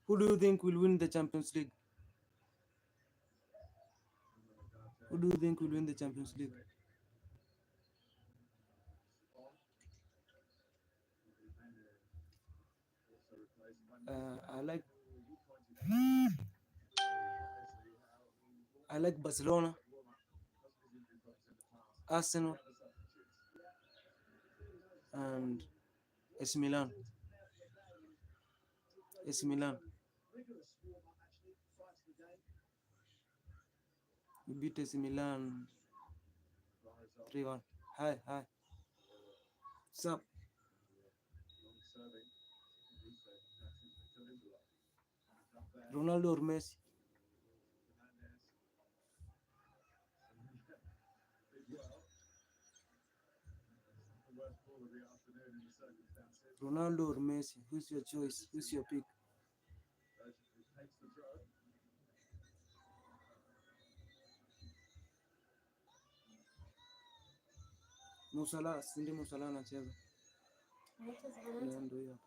Who do you think will win the Champions League? Who do you think will win the Champions League? I like Barcelona, Arsenal, and AC Milan. AC Milan. We beat AC Milan 3-1. Hi, hi. Sup? Ronaldo or Messi? Ronaldo or Messi? Who's your choice? Who's your pick? Mo Salah, sindi Mo Salah anacheza. Ndio hiyo.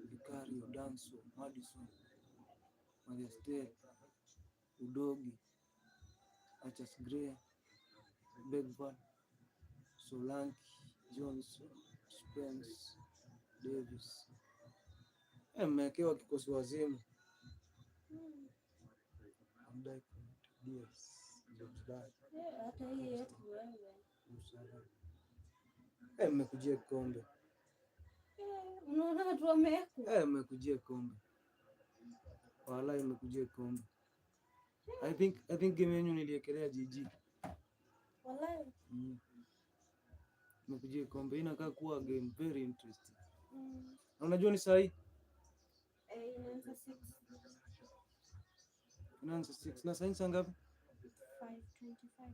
Vicario, Danso, Madison, Majesté, Udogi, Achas Gray, Begvan, Solanke, Johnson, Spence, Davis. Mmewekewa kikosi wazimu. Mmekujia kikombe. Unaona watu wamewekwa. Mmekujia kikombe. Wallahi mmekujia kikombe. I think game yenu niliekelea GG. Wallahi. Mmekujia kikombe. Inakaa kuwa game very interesting. Na unajua ni sahi? Inaanza 6. Inaanza 6. Na sahi saa ngapi? 5:25.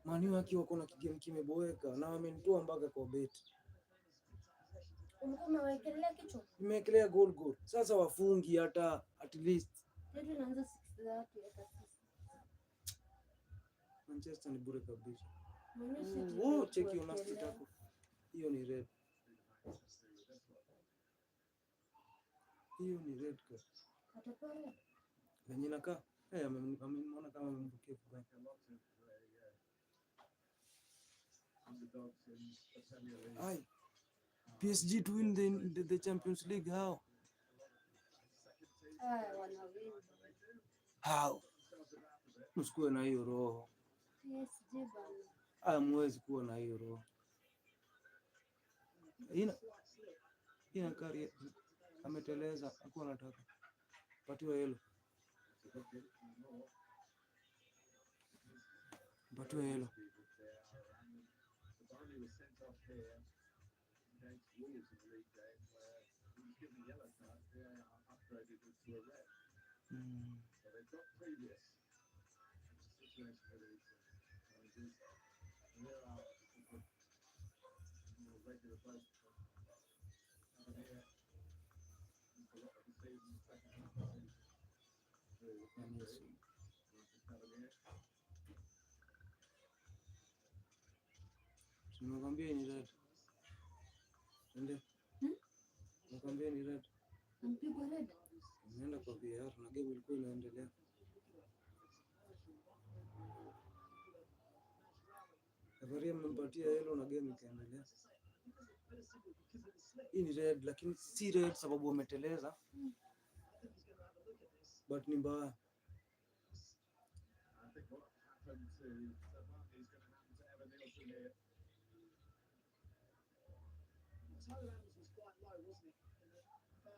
Mani wakiwa kuna kigame kimeboeka na wamenitoa mpaka kwa bet. Ulikuwa umewekelea kichwa? Nimewekelea goal. Sasa wafungi hata at least. Yetu inaanza 6:30 hata 6. Manchester ni bure kabisa. Oh, cheki unasti tako. Hiyo ni red. Hiyo ni red card. Atapanga. Venye nakaa. Ameona kama amembukia kubaya. Ai. PSG to win the Champions League how? Wanawin. How? Msikuwe na hiyo roho. PSG bana. Mwezi kuwa na hiyo roho. Ina kari ameteleza hakuwa anataka. Patiwa yellow. Patiwa yellow. Nakwambia ni red. Ndio. Nakwambia ni red. Mpigwa red. Nenda kwa VAR na game ilikuwa inaendelea. Referee amempatia yellow na game ikaendelea. Hii ni red lakini si red sababu wameteleza. But ni mbaya.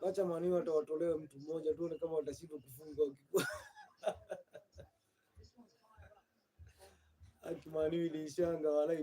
Acha Mani watawatolewe mtu mmoja tuone kama watashindwa kufunga wakikuwa. Ati Mani ilishanga wala